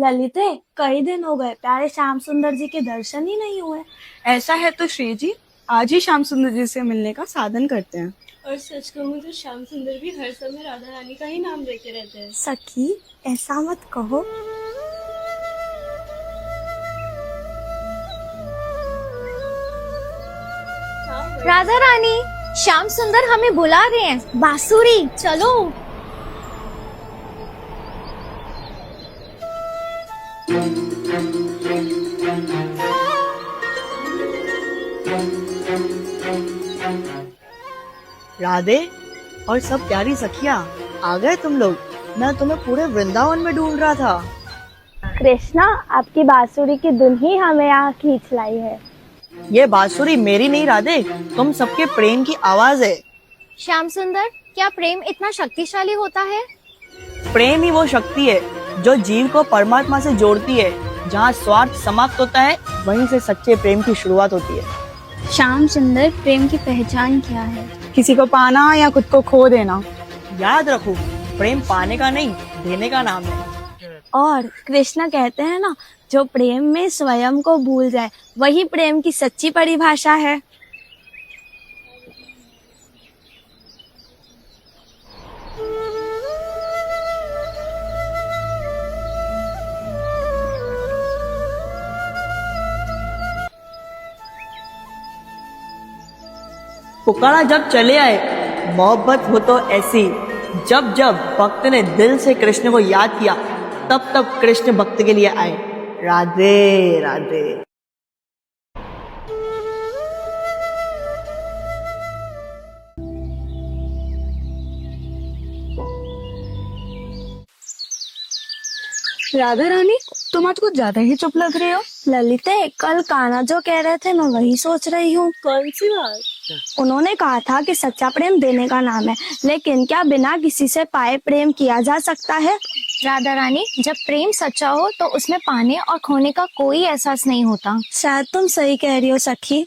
ललिते, कई दिन हो गए प्यारे श्याम सुंदर जी के दर्शन ही नहीं हुए। ऐसा है तो श्री जी आज ही श्याम सुंदर जी से मिलने का साधन करते हैं। और सच कहूँ तो श्याम सुंदर भी हर समय राधा रानी का ही नाम लेते रहते हैं। सखी, ऐसा मत कहो। राधा रानी, श्याम सुंदर हमें बुला रहे हैं। बांसुरी, चलो। राधे और सब प्यारी सखिया, आ गए तुम लोग। मैं तुम्हें पूरे वृंदावन में ढूंढ रहा था। कृष्णा, आपकी बांसुरी की धुन ही हमें यहाँ खींच लाई है। ये बांसुरी मेरी नहीं राधे, तुम सबके प्रेम की आवाज है। श्याम सुंदर, क्या प्रेम इतना शक्तिशाली होता है? प्रेम ही वो शक्ति है जो जीव को परमात्मा से जोड़ती है। जहाँ स्वार्थ समाप्त होता है, वहीं से सच्चे प्रेम की शुरुआत होती है। श्याम सुंदर, प्रेम की पहचान क्या है? किसी को पाना या खुद को खो देना। याद रखो, प्रेम पाने का नहीं, देने का नाम है। और कृष्णा कहते हैं ना, जो प्रेम में स्वयं को भूल जाए वही प्रेम की सच्ची परिभाषा है। पुकारा जब चले आए, मोहब्बत हो तो ऐसी। जब जब भक्त ने दिल से कृष्ण को याद किया, तब तब कृष्ण भक्त के लिए आए। राधे राधे। राधा रानी, तुम आज कुछ ज्यादा ही चुप लग रहे हो। ललिते, कल कान्हा जो कह रहे थे मैं वही सोच रही हूँ। कौन सी बात? उन्होंने कहा था कि सच्चा प्रेम देने का नाम है, लेकिन क्या बिना किसी से पाए प्रेम किया जा सकता है? राधा रानी, जब प्रेम सच्चा हो तो उसमें पाने और खोने का कोई एहसास नहीं होता। शायद तुम सही कह रही हो सखी।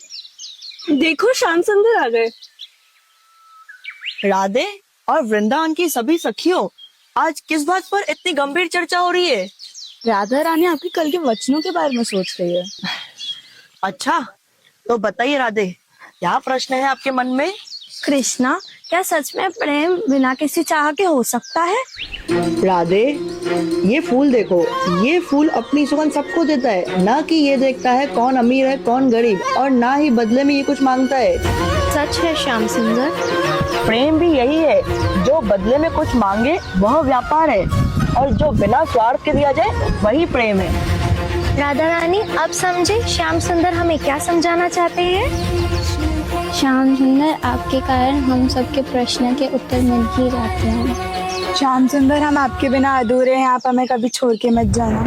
देखो, श्याम सुंदर आ गए। राधे और वृंदावन की सभी सखियों, आज किस बात पर इतनी गंभीर चर्चा हो रही है? राधा रानी आपके कल के वचनों के बारे में सोच रही है। अच्छा, तो बताइए राधे, क्या प्रश्न है आपके मन में? कृष्णा, क्या सच में प्रेम बिना किसी चाह के हो सकता है? राधे, ये फूल देखो, ये फूल अपनी सुगंध सबको देता है, ना कि ये देखता है कौन अमीर है कौन गरीब, और ना ही बदले में ये कुछ मांगता है। सच है श्याम सुंदर। प्रेम भी यही है, जो बदले में कुछ मांगे वह व्यापार है, और जो बिना स्वार्थ के दिया जाए वही प्रेम है। राधा रानी, अब समझे श्याम सुंदर हमें क्या समझाना चाहते हैं? श्याम सुंदर, आपके कारण हम सबके प्रश्न के उत्तर मिल ही जाते हैं। श्याम सुंदर, हम आपके बिना अधूरे हैं, आप हमें कभी छोड़ के मत जाना।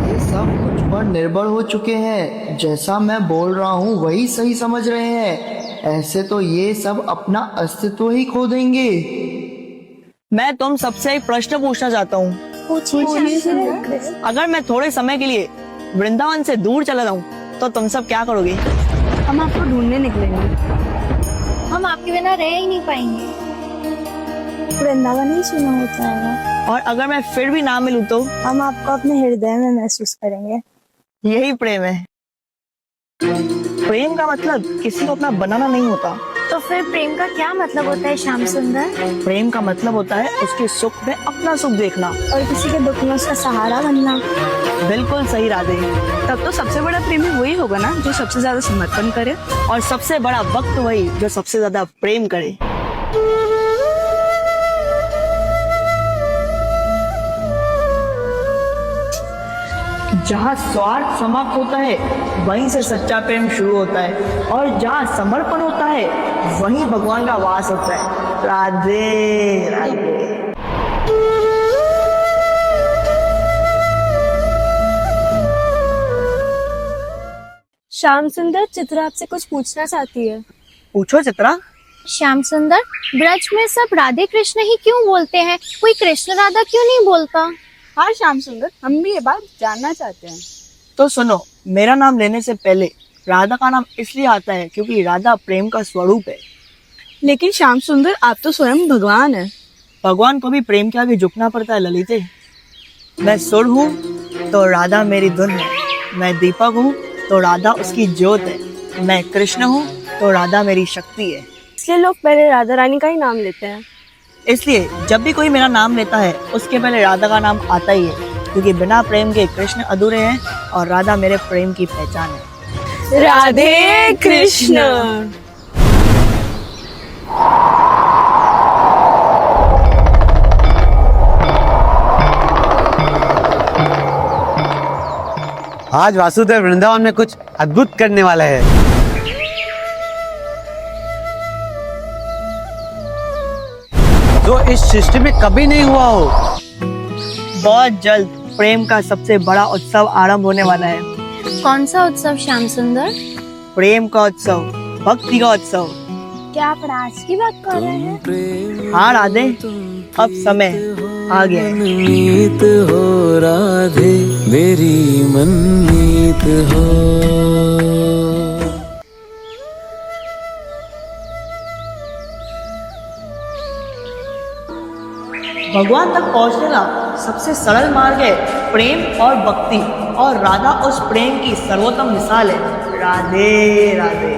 ये सब मुझ पर निर्भर हो चुके हैं। जैसा मैं बोल रहा हूँ वही सही समझ रहे हैं। ऐसे तो ये सब अपना अस्तित्व ही खो देंगे। मैं तुम सबसे एक प्रश्न पूछना चाहता हूँ। अगर मैं थोड़े समय के लिए वृंदावन से दूर चला जाऊँ तो तुम सब क्या करोगे? हम आपको ढूंढने निकलेंगे। हम आपके बिना रह ही नहीं पाएंगे। वृंदावन ही सुना होता है। और अगर मैं फिर भी ना मिलूं तो? हम आपको अपने हृदय में महसूस करेंगे। यही प्रेम है। प्रेम का मतलब किसी को अपना बनाना नहीं होता। तो फिर प्रेम का क्या मतलब होता है श्याम सुंदर? प्रेम का मतलब होता है उसके सुख में अपना सुख देखना, और किसी के दुख में उसका सहारा बनना। बिल्कुल सही राधे। तब तो सबसे बड़ा प्रेमी वही होगा ना, जो सबसे ज्यादा समर्पण करे। और सबसे बड़ा भक्त वही जो सबसे ज्यादा प्रेम करे। जहाँ स्वार्थ समाप्त होता है वहीं से सच्चा प्रेम शुरू होता है, और जहाँ समर्पण होता है वहीं भगवान का वास होता है। राधे राधे। श्याम सुंदर, चित्रा आपसे कुछ पूछना चाहती है। पूछो चित्रा। श्याम सुंदर, ब्रज में सब राधे कृष्ण ही क्यों बोलते हैं? कोई कृष्ण राधा क्यों नहीं बोलता? हाँ श्याम सुंदर, हम भी ये बात जानना चाहते हैं। तो सुनो, मेरा नाम लेने से पहले राधा का नाम इसलिए आता है क्योंकि राधा प्रेम का स्वरूप है। लेकिन श्याम सुंदर, आप तो स्वयं भगवान है। भगवान को भी प्रेम के आगे झुकना पड़ता है ललिते। मैं सुर हूँ तो राधा मेरी धुन है। मैं दीपक हूँ तो राधा उसकी ज्योत है। मैं कृष्ण हूँ तो राधा मेरी शक्ति है। इसलिए लोग पहले राधा रानी का ही नाम लेते हैं। इसलिए जब भी कोई मेरा नाम लेता है उसके पहले राधा का नाम आता ही है, क्योंकि बिना प्रेम के कृष्ण अधूरे हैं और राधा मेरे प्रेम की पहचान है। राधे कृष्ण। आज वासुदेव वृंदावन में कुछ अद्भुत करने वाला है। जो इस सृष्टि में कभी नहीं हुआ हो। बहुत जल्द प्रेम का सबसे बड़ा उत्सव आरंभ होने वाला है। कौन सा उत्सव श्याम सुंदर? प्रेम का उत्सव, भक्ति का उत्सव। क्या आप राज की बात कर रहे हैं? हाँ राधे, अब समय आ गया है। मनमीत हो राधे, मेरी मनमीत हो। भगवान तक पहुंचने का सबसे सरल मार्ग है प्रेम और भक्ति, और राधा उस प्रेम की सर्वोत्तम मिसाल है। राधे राधे।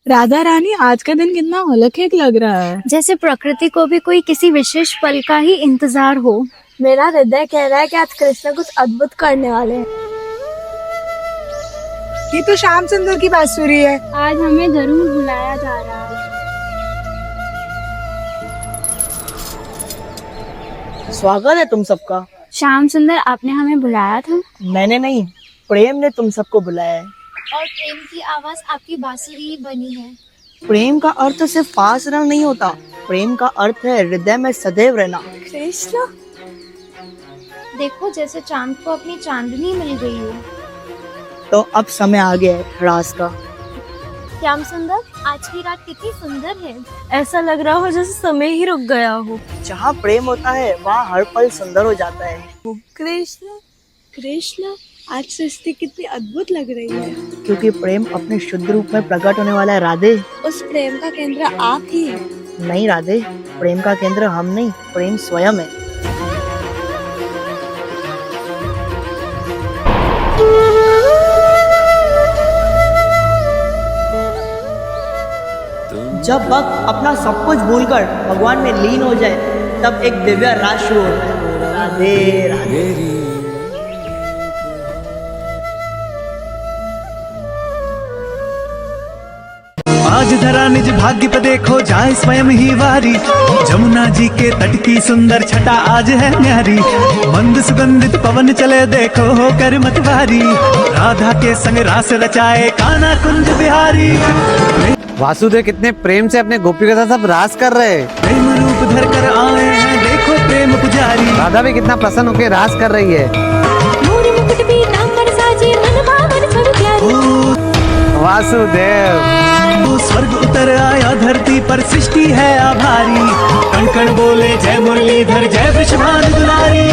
राधा रानी, आज का दिन कितना अलौकिक लग रहा है। जैसे प्रकृति को भी कोई किसी विशेष पल का ही इंतजार हो। मेरा हृदय कह रहा है कि आज कृष्ण कुछ अद्भुत करने वाले हैं। ये तो श्याम सुंदर की बांसुरी है। आज हमें जरूर बुलाया जा रहा है। स्वागत है तुम सबका। श्याम सुंदर, आपने हमें बुलाया था? मैंने नहीं, प्रेम ने तुम सबको बुलाया है। और प्रेम की आवाज आपकी बांसुरी ही बनी है। प्रेम का अर्थ सिर्फ पास रहना नहीं होता, प्रेम का अर्थ है हृदय में सदैव रहना। कृष्ण, देखो जैसे चांद को अपनी चांदनी मिल गई है। तो अब समय आ गया है रास का। श्याम सुंदर, आज की रात कितनी सुंदर है। ऐसा लग रहा हो जैसे समय ही रुक गया हो। जहाँ प्रेम होता है वहाँ हर पल सुंदर हो जाता है। कृष्ण, कृष्ण, आज सृष्टि कितनी अद्भुत लग रही है। क्योंकि प्रेम अपने शुद्ध रूप में प्रकट होने वाला है। राधे, उस प्रेम का केंद्र आप ही है। नहीं राधे, प्रेम का केंद्र हम नहीं, प्रेम स्वयं है। जब भक्त अपना सब कुछ भूलकर भगवान में लीन हो जाए, तब एक दिव्य रास शुरू होता है। राधे राधे। आज धरा निज भाग्य पे देखो जाए स्वयं ही वारी। जमुना जी के तट की सुंदर छटा आज है न्यारी। मंद सुगंधित पवन चले देखो होकर मतवारी। राधा के संग रास रचाए कान्हा कुंज बिहारी। वासुदेव कितने प्रेम से अपने गोपी के साथ सब रास कर रहे हैं। प्रेम रूप धर कर आए हैं देखो प्रेम पुजारी। राधा भी कितना प्रसन्न होकर रास कर रही है। वासुदेव, स्वर्ग उतर आया धरती पर सृष्टि है आभारी। कण कण बोले जय मुरलीधर जय वृषभानु दुलारी।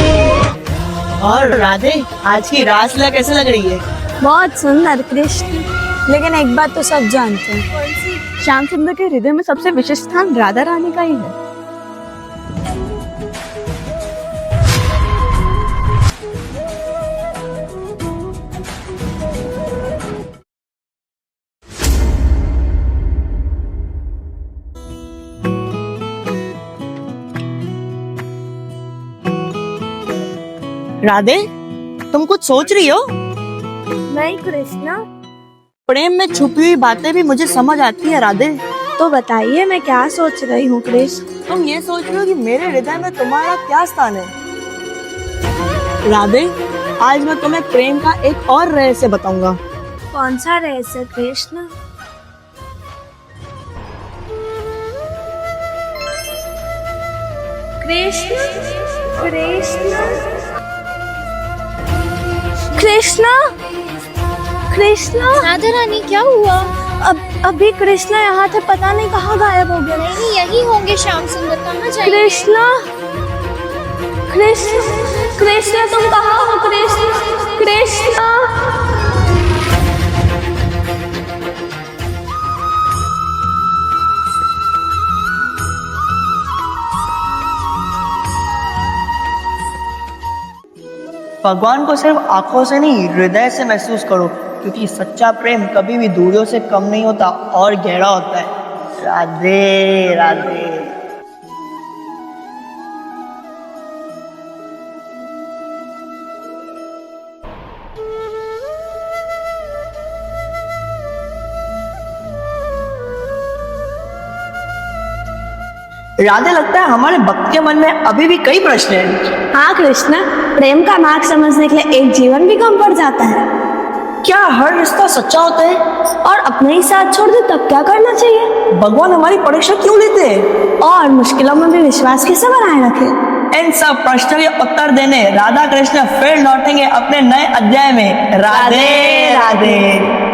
और राधे, आज की रास लीला कैसे लग रही है? बहुत सुंदर कृष्ण। लेकिन एक बात तो सब जानते हैं, श्याम सुंदर के हृदय में सबसे विशेष स्थान राधा रानी का ही है। राधे, तुम कुछ सोच रही हो? नहीं कृष्ण, प्रेम में छुपी हुई बातें भी मुझे समझ आती है। राधे, तो बताइए मैं क्या सोच रही हूँ कृष्ण। तुम ये सोच रहे हो कि मेरे हृदय में तुम्हारा क्या स्थान है। राधे, आज मैं तुम्हें प्रेम का एक और रहस्य बताऊंगा। कौन सा रहस्य कृष्ण? कृष्ण, कृष्ण, कृष्ण, कृष्ण। राधा रानी, क्या हुआ? अभी कृष्ण यहाँ थे, पता नहीं कहाँ गायब हो गए। नहीं, यही होंगे श्याम सुंदर। कहाँ जाएंगे? कृष्ण, कृष्ण, कृष्ण, तुम कहाँ हो कृष्ण? कृष्ण, भगवान को सिर्फ आंखों से नहीं, हृदय से महसूस करो, क्योंकि सच्चा प्रेम कभी भी दूरियों से कम नहीं होता और गहरा होता है। राधे राधे। राधे, लगता है हमारे भक्त के मन में अभी भी कई प्रश्न हैं। हाँ कृष्ण, प्रेम का मार्ग समझने के लिए एक जीवन भी कम पड़ जाता है। क्या हर रिश्ता सच्चा होता है? और अपने ही साथ छोड़ दे तब क्या करना चाहिए? भगवान हमारी परीक्षा क्यों लेते हैं? और मुश्किलों में भी विश्वास कैसे बनाए रखे? इन सब प्रश्नों के उत्तर देने राधा कृष्ण फिर लौटेंगे अपने नए अध्याय में। राधे राधे।